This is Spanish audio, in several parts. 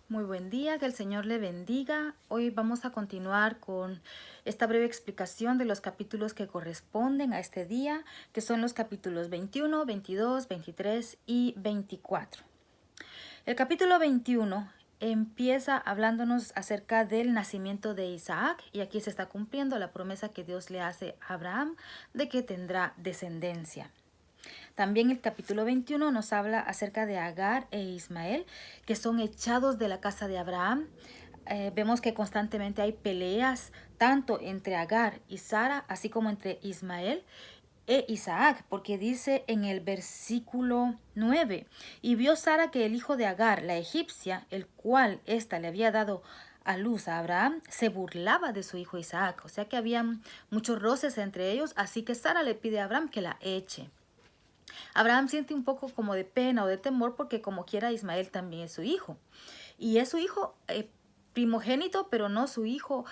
Muy buen día, que el Señor le bendiga. Hoy vamos a continuar con esta breve explicación de los capítulos que corresponden a este día, que son los capítulos 21, 22, 23 y 24. El capítulo 21 empieza hablándonos acerca del nacimiento de Isaac, y aquí se está cumpliendo la promesa que Dios le hace a Abraham de que tendrá descendencia. También el capítulo 21 nos habla acerca de Agar e Ismael, que son echados de la casa de Abraham. Vemos que constantemente hay peleas tanto entre Agar y Sara, así como entre Ismael e Isaac, porque dice en el versículo 9, y vio Sara que el hijo de Agar, la egipcia, el cual ésta le había dado a luz a Abraham, se burlaba de su hijo Isaac. O sea que había muchos roces entre ellos, así que Sara le pide a Abraham que la eche. Abraham siente un poco como de pena o de temor porque como quiera Ismael también es su hijo. Y es su hijo primogénito, pero no su hijo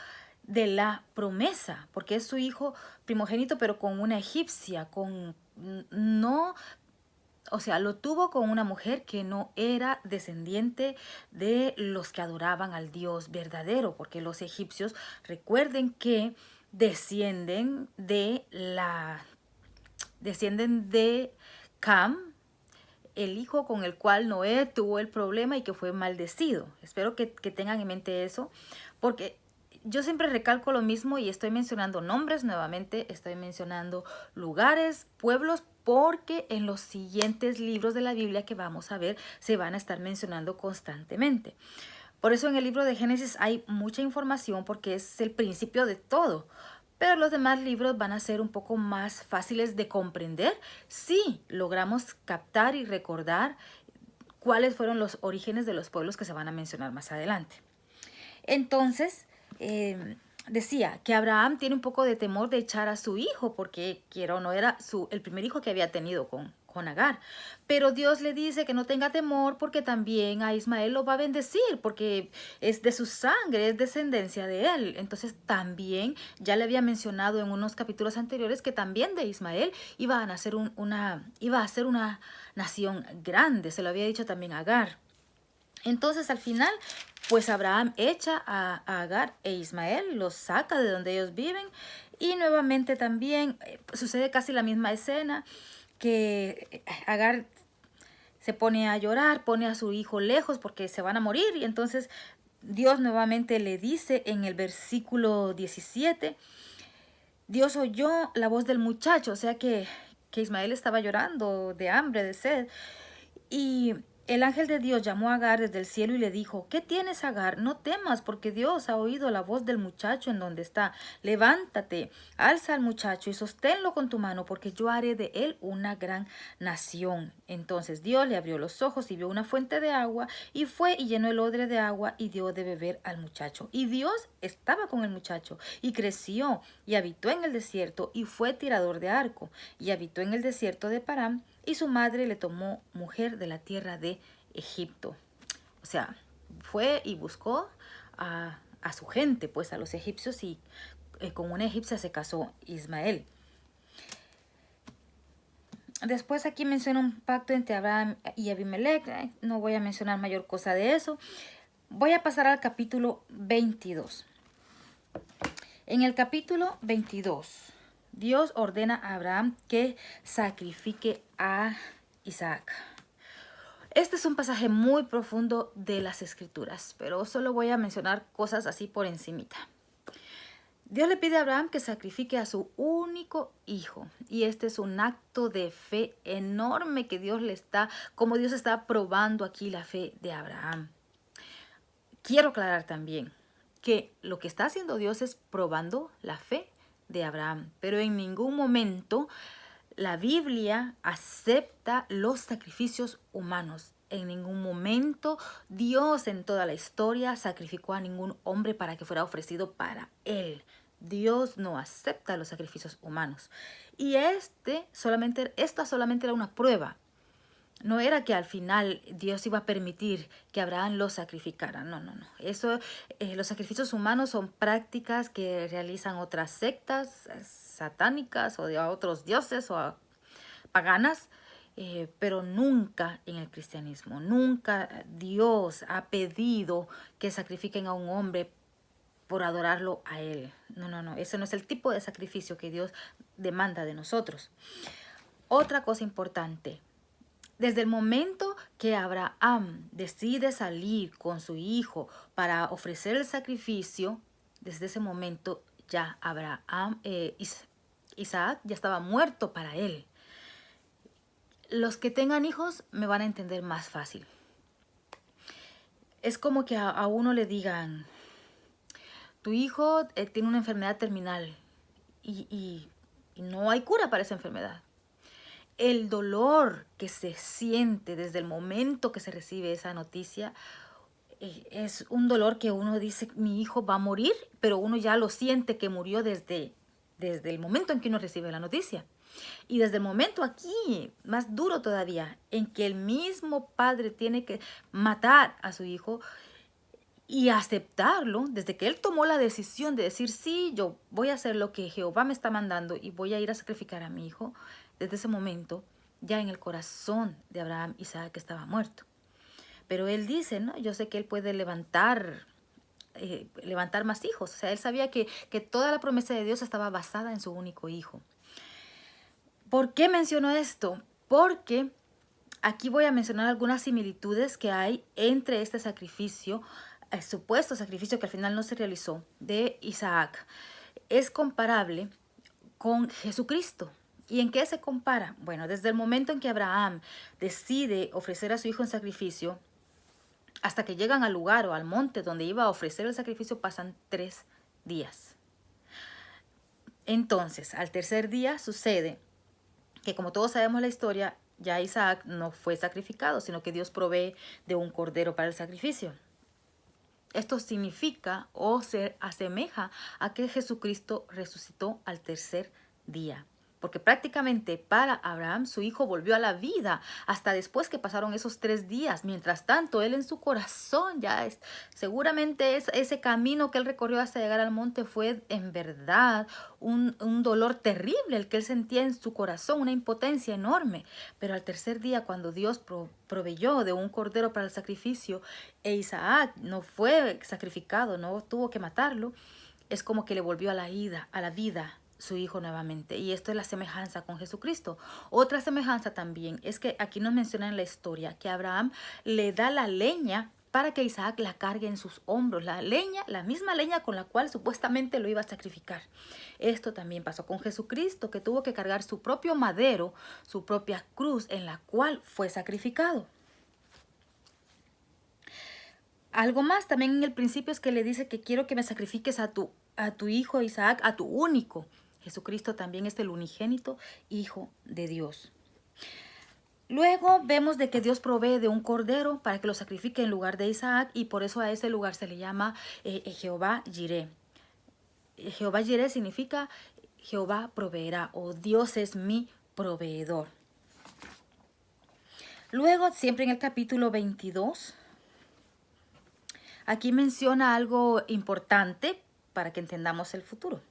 de la promesa, porque es su hijo primogénito, pero con una egipcia, no, o sea, lo tuvo con una mujer que no era descendiente de los que adoraban al Dios verdadero, porque los egipcios, recuerden que descienden de Cam, el hijo con el cual Noé tuvo el problema y que fue maldecido. Espero que tengan en mente eso, porque yo siempre recalco lo mismo y estoy mencionando nombres nuevamente, estoy mencionando lugares, pueblos, porque en los siguientes libros de la Biblia que vamos a ver se van a estar mencionando constantemente. Por eso en el libro de Génesis hay mucha información porque es el principio de todo. Pero los demás libros van a ser un poco más fáciles de comprender si logramos captar y recordar cuáles fueron los orígenes de los pueblos que se van a mencionar más adelante. Entonces, decía que Abraham tiene un poco de temor de echar a su hijo, porque quiera o no era el primer hijo que había tenido con Agar. Pero Dios le dice que no tenga temor porque también a Ismael lo va a bendecir, porque es de su sangre, es descendencia de él. Entonces también ya le había mencionado en unos capítulos anteriores que también de Ismael iba a ser una nación grande. Se lo había dicho también a Agar. Entonces al final, pues Abraham echa a Agar e Ismael, los saca de donde ellos viven, y nuevamente también sucede casi la misma escena, que Agar se pone a llorar, pone a su hijo lejos porque se van a morir, y entonces Dios nuevamente le dice en el versículo 17, Dios oyó la voz del muchacho, o sea que Ismael estaba llorando de hambre, de sed, y el ángel de Dios llamó a Agar desde el cielo y le dijo, ¿qué tienes, Agar? No temas, porque Dios ha oído la voz del muchacho en donde está. Levántate, alza al muchacho y sosténlo con tu mano, porque yo haré de él una gran nación. Entonces Dios le abrió los ojos y vio una fuente de agua, y fue y llenó el odre de agua y dio de beber al muchacho. Y Dios estaba con el muchacho, y creció, y habitó en el desierto, y fue tirador de arco, y habitó en el desierto de Parán, y su madre le tomó mujer de la tierra de Egipto. O sea, fue y buscó a su gente, pues a los egipcios, y con una egipcia se casó Ismael. Después aquí menciona un pacto entre Abraham y Abimelech. No voy a mencionar mayor cosa de eso. Voy a pasar al capítulo 22. En el capítulo 22, Dios ordena a Abraham que sacrifique a Isaac. Este es un pasaje muy profundo de las Escrituras, pero solo voy a mencionar cosas así por encimita. Dios le pide a Abraham que sacrifique a su único hijo, y este es un acto de fe enorme que como Dios está probando aquí la fe de Abraham. Quiero aclarar también que lo que está haciendo Dios es probando la fe de Abraham, pero en ningún momento la Biblia acepta los sacrificios humanos. En ningún momento Dios en toda la historia sacrificó a ningún hombre para que fuera ofrecido para él. Dios no acepta los sacrificios humanos. Y esto solamente era una prueba. No era que al final Dios iba a permitir que Abraham lo sacrificara. No. Los sacrificios humanos son prácticas que realizan otras sectas satánicas o de otros dioses o paganas. pero nunca en el cristianismo. Nunca Dios ha pedido que sacrifiquen a un hombre por adorarlo a Él. No, no, no. Ese no es el tipo de sacrificio que Dios demanda de nosotros. Otra cosa importante. Desde el momento que Abraham decide salir con su hijo para ofrecer el sacrificio, desde ese momento ya Isaac ya estaba muerto para él. Los que tengan hijos me van a entender más fácil. Es como que a uno le digan, tu hijo tiene una enfermedad terminal y no hay cura para esa enfermedad. El dolor que se siente desde el momento que se recibe esa noticia es un dolor que uno dice, mi hijo va a morir, pero uno ya lo siente que murió desde el momento en que uno recibe la noticia. Y desde el momento aquí, más duro todavía, en que el mismo padre tiene que matar a su hijo y aceptarlo, desde que él tomó la decisión de decir, sí, yo voy a hacer lo que Jehová me está mandando y voy a ir a sacrificar a mi hijo, desde ese momento, ya en el corazón de Abraham, Isaac estaba muerto. Pero él dice, ¿no? Yo sé que él puede levantar más hijos. O sea, él sabía que toda la promesa de Dios estaba basada en su único hijo. ¿Por qué menciono esto? Porque aquí voy a mencionar algunas similitudes que hay entre este sacrificio, el supuesto sacrificio que al final no se realizó, de Isaac. Es comparable con Jesucristo. ¿Y en qué se compara? Bueno, desde el momento en que Abraham decide ofrecer a su hijo en sacrificio, hasta que llegan al lugar o al monte donde iba a ofrecer el sacrificio, pasan 3 días. Entonces, al tercer día sucede que, como todos sabemos la historia, ya Isaac no fue sacrificado, sino que Dios provee de un cordero para el sacrificio. Esto significa o se asemeja a que Jesucristo resucitó al tercer día. Porque prácticamente para Abraham su hijo volvió a la vida hasta después que pasaron esos 3 días. Mientras tanto, él en su corazón seguramente ese camino que él recorrió hasta llegar al monte fue en verdad un dolor terrible el que él sentía en su corazón, una impotencia enorme. Pero al tercer día, cuando Dios proveyó de un cordero para el sacrificio e Isaac no fue sacrificado, no tuvo que matarlo, es como que le volvió a la vida su hijo nuevamente. Y esto es la semejanza con Jesucristo. Otra semejanza también es que aquí nos menciona en la historia que Abraham le da la leña para que Isaac la cargue en sus hombros. La leña, la misma leña con la cual supuestamente lo iba a sacrificar. Esto también pasó con Jesucristo, que tuvo que cargar su propio madero, su propia cruz en la cual fue sacrificado. Algo más también en el principio es que le dice que quiero que me sacrifiques a tu hijo Isaac, a tu único. Jesucristo también es el unigénito Hijo de Dios. Luego vemos de que Dios provee de un cordero para que lo sacrifique en lugar de Isaac, y por eso a ese lugar se le llama Jehová Jireh. Jehová Jireh significa Jehová proveerá, o Dios es mi proveedor. Luego, siempre en el capítulo 22, aquí menciona algo importante para que entendamos el futuro.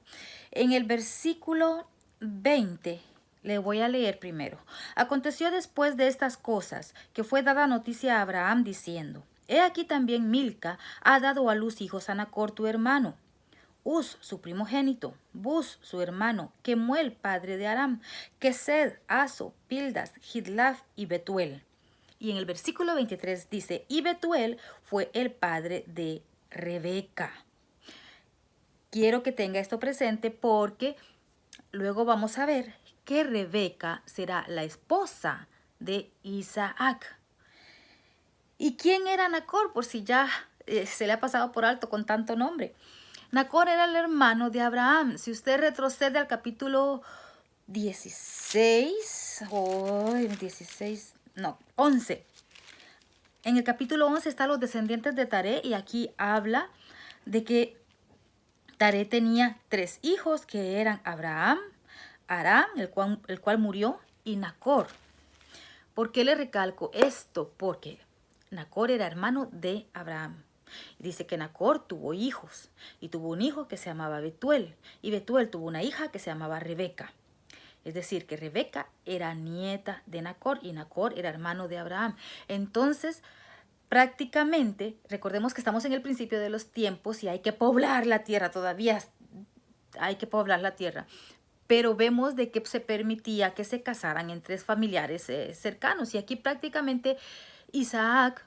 En el versículo 20, le voy a leer primero. Aconteció después de estas cosas que fue dada noticia a Abraham diciendo, he aquí también Milca ha dado a luz hijos a Nacor tu hermano, Uz su primogénito, Buz su hermano, Kemuel padre de Aram, Kesed, Aso, Pildas, Gidlaf y Betuel. Y en el versículo 23 dice, y Betuel fue el padre de Rebeca. Quiero que tenga esto presente porque luego vamos a ver que Rebeca será la esposa de Isaac. ¿Y quién era Nacor? Por si ya se le ha pasado por alto con tanto nombre. Nacor era el hermano de Abraham. Si usted retrocede al capítulo 11. En el capítulo 11 están los descendientes de Taré, y aquí habla de que Taré tenía 3 hijos que eran Abraham, Aram, el cual murió, y Nacor. ¿Por qué le recalco esto? Porque Nacor era hermano de Abraham. Dice que Nacor tuvo hijos, y tuvo un hijo que se llamaba Betuel, y Betuel tuvo una hija que se llamaba Rebeca. Es decir, que Rebeca era nieta de Nacor y Nacor era hermano de Abraham. Entonces, prácticamente, recordemos que estamos en el principio de los tiempos y hay que poblar la tierra, todavía hay que poblar la tierra. Pero vemos de que se permitía que se casaran entre familiares cercanos. Y aquí prácticamente Isaac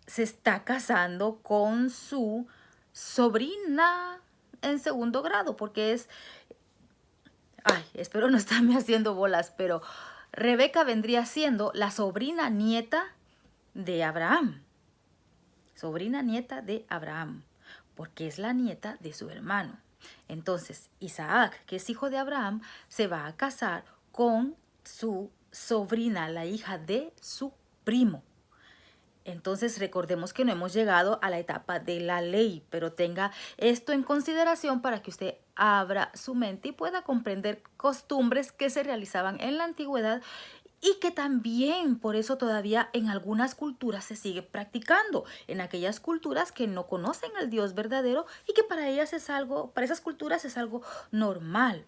se está casando con su sobrina en segundo grado, porque es, ay, espero no estarme haciendo bolas, pero Rebeca vendría siendo la sobrina nieta de Abraham. Sobrina nieta de Abraham, porque es la nieta de su hermano. Entonces, Isaac, que es hijo de Abraham, se va a casar con su sobrina, la hija de su primo. Entonces recordemos que no hemos llegado a la etapa de la ley, pero tenga esto en consideración para que usted abra su mente y pueda comprender costumbres que se realizaban en la antigüedad y que también por eso todavía en algunas culturas se sigue practicando, en aquellas culturas que no conocen al Dios verdadero y que para ellas es algo, para esas culturas es algo normal.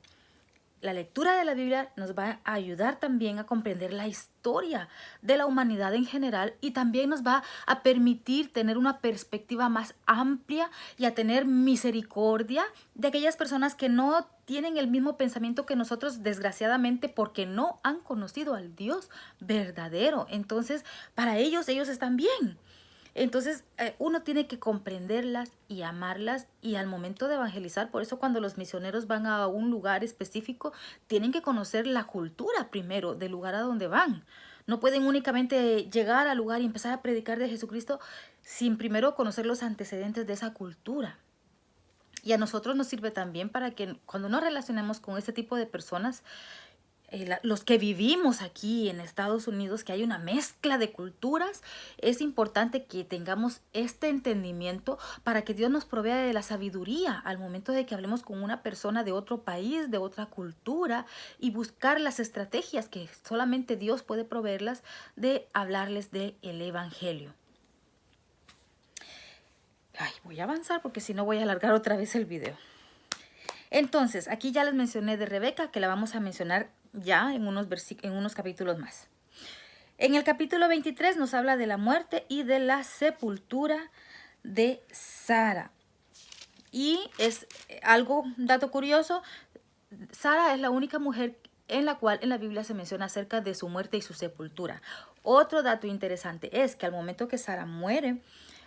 La lectura de la Biblia nos va a ayudar también a comprender la historia de la humanidad en general y también nos va a permitir tener una perspectiva más amplia y a tener misericordia de aquellas personas que no tienen el mismo pensamiento que nosotros, desgraciadamente, porque no han conocido al Dios verdadero. Entonces, para ellos están bien. Entonces, uno tiene que comprenderlas y amarlas y al momento de evangelizar, por eso cuando los misioneros van a un lugar específico, tienen que conocer la cultura primero del lugar a donde van. No pueden únicamente llegar al lugar y empezar a predicar de Jesucristo sin primero conocer los antecedentes de esa cultura. Y a nosotros nos sirve también para que cuando nos relacionemos con este tipo de personas, los que vivimos aquí en Estados Unidos, que hay una mezcla de culturas, es importante que tengamos este entendimiento para que Dios nos provea de la sabiduría al momento de que hablemos con una persona de otro país, de otra cultura, y buscar las estrategias que solamente Dios puede proveerlas de hablarles del evangelio. Ay, voy a avanzar porque si no voy a alargar otra vez el video. Entonces, aquí ya les mencioné de Rebeca, que la vamos a mencionar ya en unos capítulos más. En el capítulo 23 nos habla de la muerte y de la sepultura de Sara. Y es un dato curioso, Sara es la única mujer en la cual en la Biblia se menciona acerca de su muerte y su sepultura. Otro dato interesante es que al momento que Sara muere,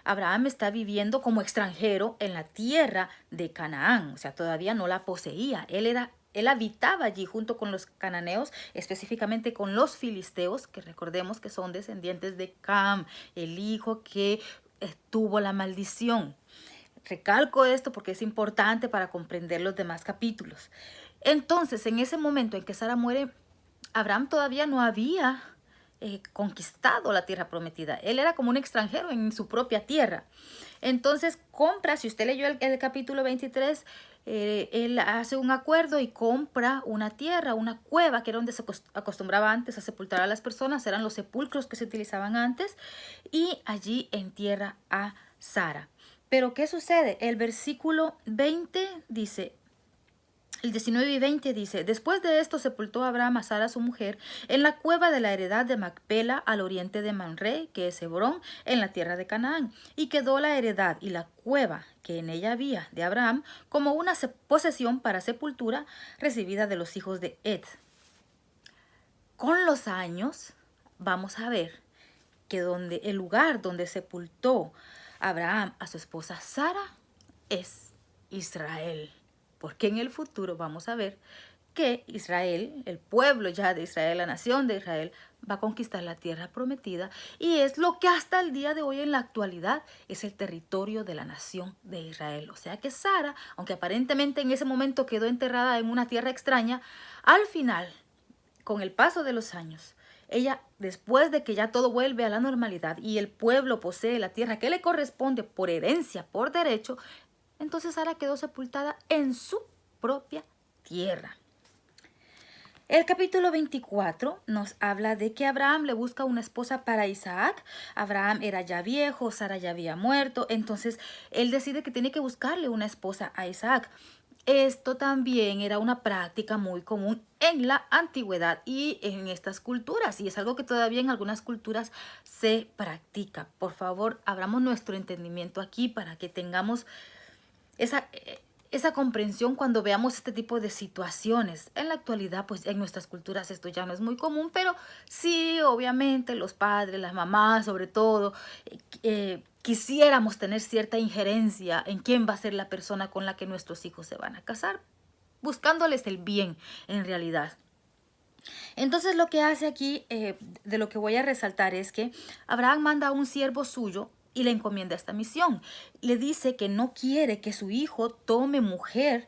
Abraham está viviendo como extranjero en la tierra de Canaán, o sea, todavía no la poseía. Él habitaba allí junto con los cananeos, específicamente con los filisteos, que recordemos que son descendientes de Cam, el hijo que tuvo la maldición. Recalco esto porque es importante para comprender los demás capítulos. Entonces, en ese momento en que Sara muere, Abraham todavía no había conquistado la tierra prometida. Él era como un extranjero en su propia tierra. Entonces compra, si usted leyó el capítulo 23, él hace un acuerdo y compra una tierra, una cueva, que era donde se acostumbraba antes a sepultar a las personas, eran los sepulcros que se utilizaban antes, y allí entierra a Sara. Pero ¿qué sucede? El versículo 20 dice... El 19 y 20 dice, después de esto sepultó Abraham a Sara su mujer en la cueva de la heredad de Macpela al oriente de Mamre, que es Hebrón, en la tierra de Canaán. Y quedó la heredad y la cueva que en ella había de Abraham como una posesión para sepultura recibida de los hijos de Ed. Con los años vamos a ver que el lugar donde sepultó Abraham a su esposa Sara es Israel. Porque en el futuro vamos a ver que Israel, el pueblo ya de Israel, la nación de Israel, va a conquistar la tierra prometida y es lo que hasta el día de hoy en la actualidad es el territorio de la nación de Israel. O sea que Sara, aunque aparentemente en ese momento quedó enterrada en una tierra extraña, al final, con el paso de los años, ella, después de que ya todo vuelve a la normalidad y el pueblo posee la tierra que le corresponde por herencia, por derecho, entonces Sara quedó sepultada en su propia tierra. El capítulo 24 nos habla de que Abraham le busca una esposa para Isaac. Abraham era ya viejo, Sara ya había muerto, entonces él decide que tiene que buscarle una esposa a Isaac. Esto también era una práctica muy común en la antigüedad y en estas culturas, y es algo que todavía en algunas culturas se practica. Por favor, abramos nuestro entendimiento aquí para que tengamos esa, esa comprensión cuando veamos este tipo de situaciones. En la actualidad, pues en nuestras culturas esto ya no es muy común, pero sí, obviamente los padres, las mamás, sobre todo, quisiéramos tener cierta injerencia en quién va a ser la persona con la que nuestros hijos se van a casar, buscándoles el bien en realidad. Entonces lo que hace aquí, de lo que voy a resaltar, es que Abraham manda a un siervo suyo y le encomienda esta misión. Le dice que no quiere que su hijo tome mujer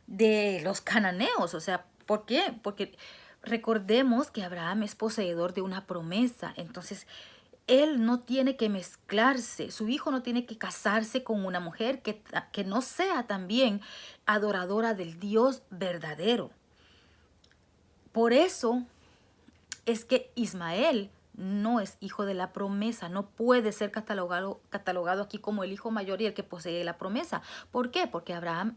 de los cananeos. O sea, ¿por qué? Porque recordemos que Abraham es poseedor de una promesa. Entonces, él no tiene que mezclarse, su hijo no tiene que casarse con una mujer que no sea también adoradora del Dios verdadero. Por eso es que Ismael no es hijo de la promesa, no puede ser catalogado aquí como el hijo mayor y el que posee la promesa. ¿Por qué? Porque Abraham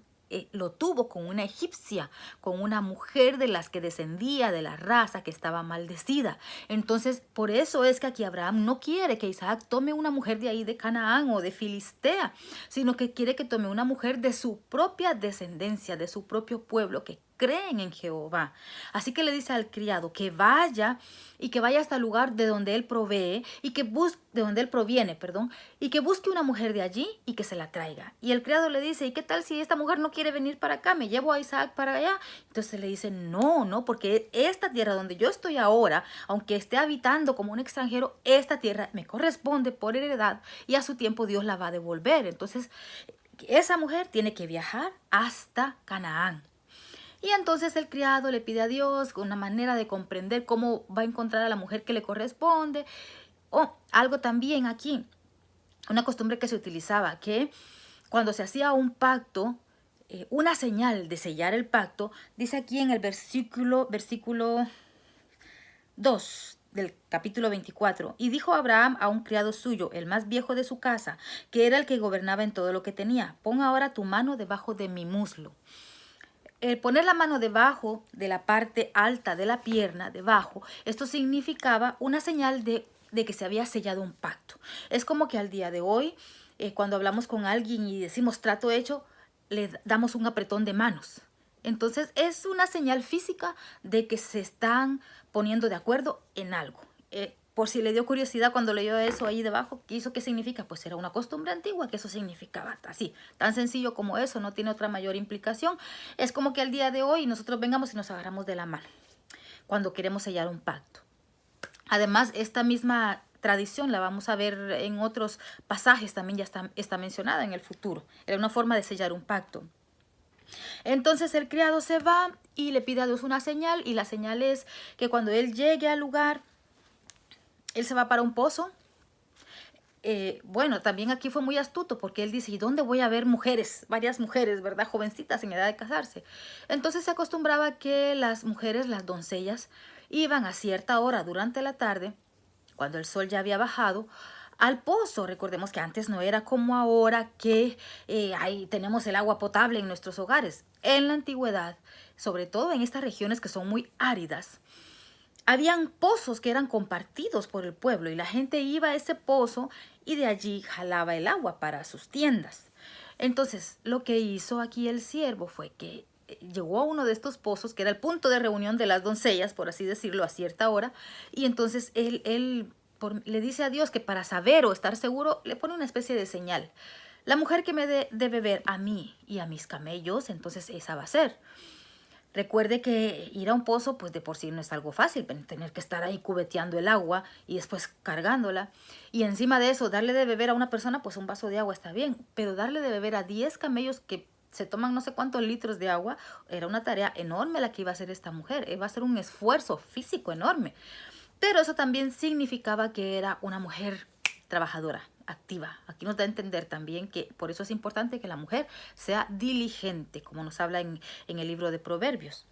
lo tuvo con una egipcia, con una mujer de las que descendía de la raza que estaba maldecida. Entonces, por eso es que aquí Abraham no quiere que Isaac tome una mujer de ahí de Canaán o de Filistea, sino que quiere que tome una mujer de su propia descendencia, de su propio pueblo, que creen en Jehová. Así que le dice al criado que vaya y que vaya hasta el lugar de donde él provee y que busque, de donde él proviene, perdón, y que busque una mujer de allí y que se la traiga. Y el criado le dice, ¿y qué tal si esta mujer no quiere venir para acá? ¿Me llevo a Isaac para allá? Entonces le dice, no, porque esta tierra donde yo estoy ahora, aunque esté habitando como un extranjero, esta tierra me corresponde por heredad y a su tiempo Dios la va a devolver. Entonces, esa mujer tiene que viajar hasta Canaán. Y entonces el criado le pide a Dios una manera de comprender cómo va a encontrar a la mujer que le corresponde. O algo también aquí, una costumbre que se utilizaba, que cuando se hacía un pacto, una señal de sellar el pacto, dice aquí en el versículo 2 del capítulo 24, y dijo Abraham a un criado suyo, el más viejo de su casa, que era el que gobernaba en todo lo que tenía, pon ahora tu mano debajo de mi muslo. El poner la mano debajo de la parte alta de la pierna, debajo, esto significaba una señal de que se había sellado un pacto. Es como que al día de hoy, cuando hablamos con alguien y decimos trato hecho, le damos un apretón de manos. Entonces es una señal física de que se están poniendo de acuerdo en algo. Por si le dio curiosidad cuando leyó eso ahí debajo, ¿qué hizo? ¿Qué significa? Pues era una costumbre antigua que eso significaba así, tan sencillo como eso, no tiene otra mayor implicación. Es como que al día de hoy nosotros vengamos y nos agarramos de la mano cuando queremos sellar un pacto. Además, esta misma tradición la vamos a ver en otros pasajes, también ya está mencionada en el futuro. Era una forma de sellar un pacto. Entonces el criado se va y le pide a Dios una señal, y la señal es que cuando él llegue al lugar, él se va para un pozo. Bueno, también aquí fue muy astuto porque él dice, ¿y dónde voy a ver mujeres? Varias mujeres, ¿verdad? Jovencitas en edad de casarse. Entonces se acostumbraba que las mujeres, las doncellas, iban a cierta hora durante la tarde, cuando el sol ya había bajado, al pozo. Recordemos que antes no era como ahora que ahí tenemos el agua potable en nuestros hogares. En la antigüedad, sobre todo en estas regiones que son muy áridas, habían pozos que eran compartidos por el pueblo y la gente iba a ese pozo y de allí jalaba el agua para sus tiendas. Entonces, lo que hizo aquí el siervo fue que llegó a uno de estos pozos, que era el punto de reunión de las doncellas, por así decirlo, a cierta hora, y entonces él le dice a Dios que para saber o estar seguro, le pone una especie de señal. La mujer que me dé de beber a mí y a mis camellos, entonces esa va a ser. Recuerde que ir a un pozo, pues de por sí no es algo fácil, tener que estar ahí cubeteando el agua y después cargándola. Y encima de eso, darle de beber a una persona, pues un vaso de agua está bien, pero darle de beber a 10 camellos que se toman no sé cuántos litros de agua, era una tarea enorme la que iba a hacer esta mujer. Iba a ser un esfuerzo físico enorme. Pero eso también significaba que era una mujer trabajadora, activa. Aquí nos da a entender también que por eso es importante que la mujer sea diligente, como nos habla en el libro de Proverbios.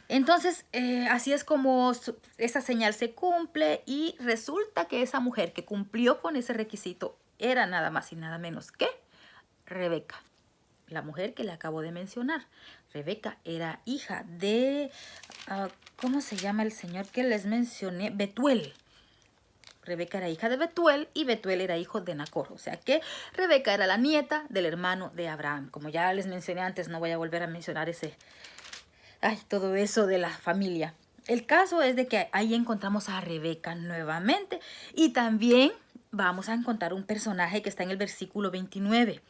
Entonces, así es como esa señal se cumple, y resulta que esa mujer que cumplió con ese requisito era nada más y nada menos que Rebeca. la mujer que le acabo de mencionar. Rebeca era hija de, ¿cómo se llama el señor que les mencioné? Betuel. Rebeca era hija de Betuel y Betuel era hijo de Nacor. O sea que Rebeca era la nieta del hermano de Abraham. Como ya les mencioné antes, no voy a volver a mencionar todo eso de la familia. El caso es de que ahí encontramos a Rebeca nuevamente y también vamos a encontrar un personaje que está en el versículo 29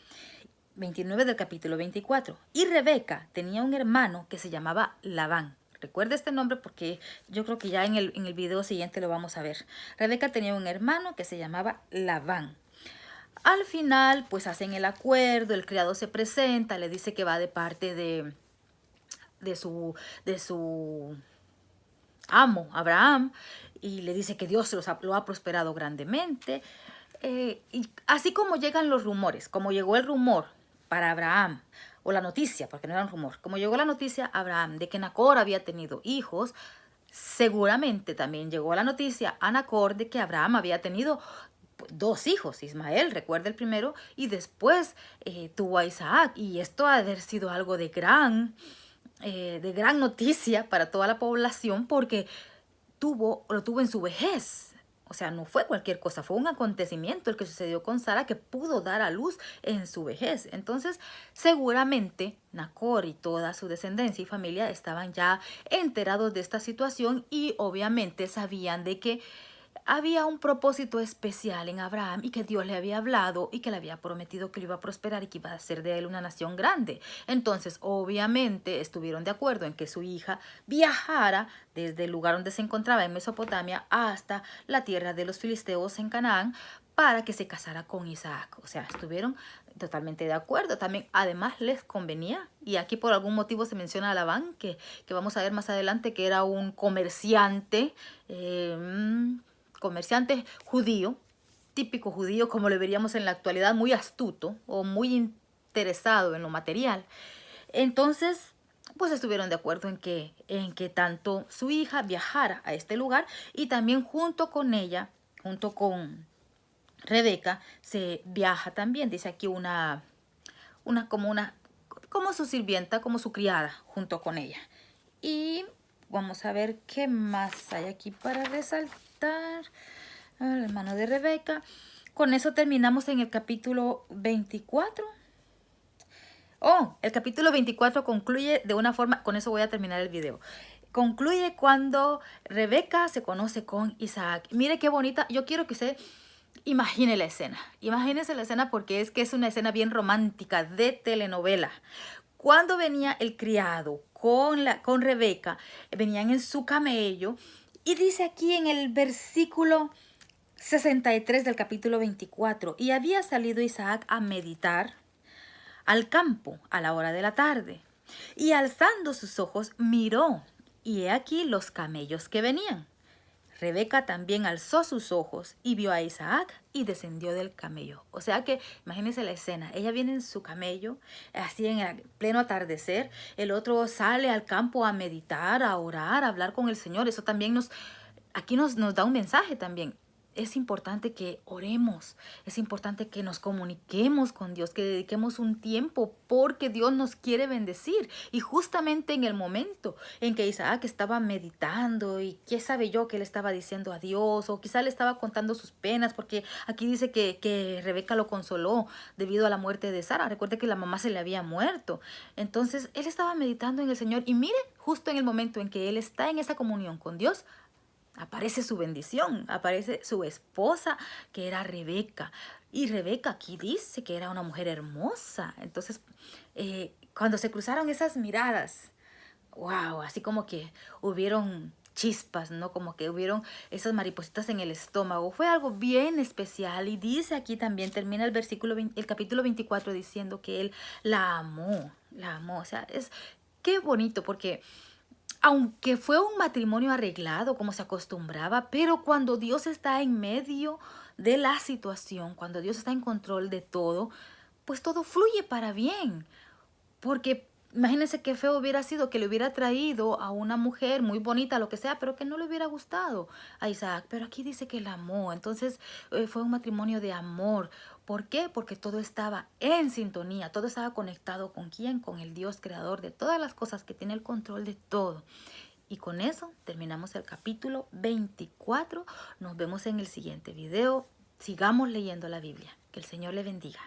del capítulo 24. Y Rebeca tenía un hermano que se llamaba Labán. Recuerda este nombre porque yo creo que ya en el video siguiente lo vamos a ver. Rebeca tenía un hermano que se llamaba Labán. Al final, pues hacen el acuerdo, el criado se presenta, le dice que va de parte de su amo, Abraham, y le dice que Dios lo ha prosperado grandemente. Y así como llegan los rumores, como llegó el rumor para Abraham, o la noticia, porque no era un rumor, como llegó la noticia a Abraham de que Nacor había tenido hijos, seguramente también llegó la noticia a Nacor de que Abraham había tenido dos hijos, Ismael, recuerda el primero, y después tuvo a Isaac, y esto ha de haber sido algo de gran noticia para toda la población porque lo tuvo en su vejez. O sea, no fue cualquier cosa, fue un acontecimiento el que sucedió con Sara que pudo dar a luz en su vejez. Entonces, seguramente Nacor y toda su descendencia y familia estaban ya enterados de esta situación y obviamente sabían de que había un propósito especial en Abraham y que Dios le había hablado y que le había prometido que lo iba a prosperar y que iba a hacer de él una nación grande. Entonces, obviamente, estuvieron de acuerdo en que su hija viajara desde el lugar donde se encontraba en Mesopotamia hasta la tierra de los filisteos en Canaán para que se casara con Isaac. O sea, estuvieron totalmente de acuerdo. También, además, les convenía. Y aquí por algún motivo se menciona a Labán, que vamos a ver más adelante, que era un comerciante judío, típico judío como lo veríamos en la actualidad, muy astuto o muy interesado en lo material. Entonces, pues estuvieron de acuerdo en que tanto su hija viajara a este lugar y también junto con ella, junto con Rebeca, se viaja también, dice aquí como su sirvienta, como su criada, junto con ella. Y vamos a ver qué más hay aquí para resaltar. El hermano de Rebeca. Con eso terminamos en el capítulo 24. El capítulo 24 concluye de una forma, con eso voy a terminar el video. Concluye cuando Rebeca se conoce con Isaac. Mire qué bonita, yo quiero que usted imagine la escena. Imagínese la escena porque es una escena bien romántica de telenovela. Cuando venía el criado con Rebeca, venían en su camello y dice aquí en el versículo 63 del capítulo 24, y había salido Isaac a meditar al campo a la hora de la tarde, y alzando sus ojos miró, y he aquí los camellos que venían. Rebeca también alzó sus ojos y vio a Isaac y descendió del camello. O sea que, imagínense la escena, ella viene en su camello, así en el pleno atardecer, el otro sale al campo a meditar, a orar, a hablar con el Señor. Eso también nos da un mensaje también. Es importante que oremos, es importante que nos comuniquemos con Dios, que dediquemos un tiempo porque Dios nos quiere bendecir. Y justamente en el momento en que Isaac estaba meditando y qué sabe yo que le estaba diciendo a Dios, o quizá le estaba contando sus penas, porque aquí dice que Rebeca lo consoló debido a la muerte de Sara. Recuerde que la mamá se le había muerto. Entonces él estaba meditando en el Señor y mire, justo en el momento en que él está en esa comunión con Dios, aparece su bendición, aparece su esposa, que era Rebeca. Y Rebeca aquí dice que era una mujer hermosa. Entonces, cuando se cruzaron esas miradas, wow, así como que hubieron chispas, ¿no? Como que hubieron esas maripositas en el estómago. Fue algo bien especial. Y dice aquí también, termina el capítulo 24 diciendo que él la amó. O sea, qué bonito porque aunque fue un matrimonio arreglado como se acostumbraba, pero cuando Dios está en medio de la situación, cuando Dios está en control de todo, pues todo fluye para bien. Porque imagínense qué feo hubiera sido que le hubiera traído a una mujer muy bonita, lo que sea, pero que no le hubiera gustado a Isaac. Pero aquí dice que la amó. Entonces fue un matrimonio de amor, ¿Por qué? Porque todo estaba en sintonía, todo estaba conectado ¿con quién? Con el Dios creador de todas las cosas, que tiene el control de todo. Y con eso terminamos el capítulo 24. Nos vemos en el siguiente video. Sigamos leyendo la Biblia. Que el Señor le bendiga.